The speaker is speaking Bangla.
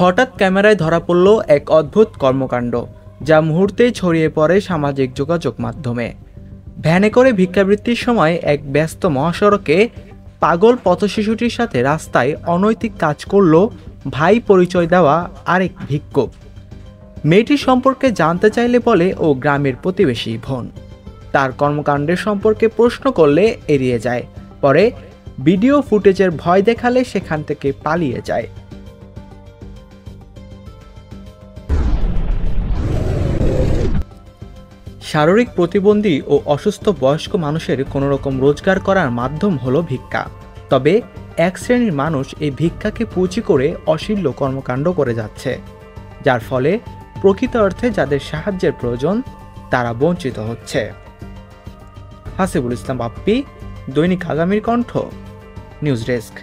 হঠাৎ ক্যামেরায় ধরা পড়ল এক অদ্ভুত কর্মকাণ্ড, যা মুহূর্তেই ছড়িয়ে পড়ে সামাজিক যোগাযোগ মাধ্যমে। ভ্যানে করে ভিক্ষাবৃত্তির সময় এক ব্যস্ত মহাসড়কে পাগল পথশিশুটির সাথে রাস্তায় অনৈতিক কাজ করল ভাই পরিচয় দেওয়া আরেক ভিক্ষুক। মেয়েটির সম্পর্কে জানতে চাইলে বলে ও গ্রামের প্রতিবেশী বোন। তার কর্মকাণ্ডের সম্পর্কে প্রশ্ন করলে এড়িয়ে যায়, পরে ভিডিও ফুটেজের ভয় দেখালে সেখান থেকে পালিয়ে যায়। শারীরিক প্রতিবন্ধী ও অসুস্থ বয়স্ক মানুষের কোনোরকম রোজগার করার মাধ্যম হলো ভিক্ষা। তবে এক শ্রেণীর মানুষ এই ভিক্ষাকে পুঁজি করে অশ্লীল কর্মকাণ্ড করে যাচ্ছে, যার ফলে প্রকৃত অর্থে যাদের সাহায্যের প্রয়োজন তারা বঞ্চিত হচ্ছে। হাসিবুল ইসলাম বাপ্পি, দৈনিক আগামীর কণ্ঠ, নিউজ ডেস্ক।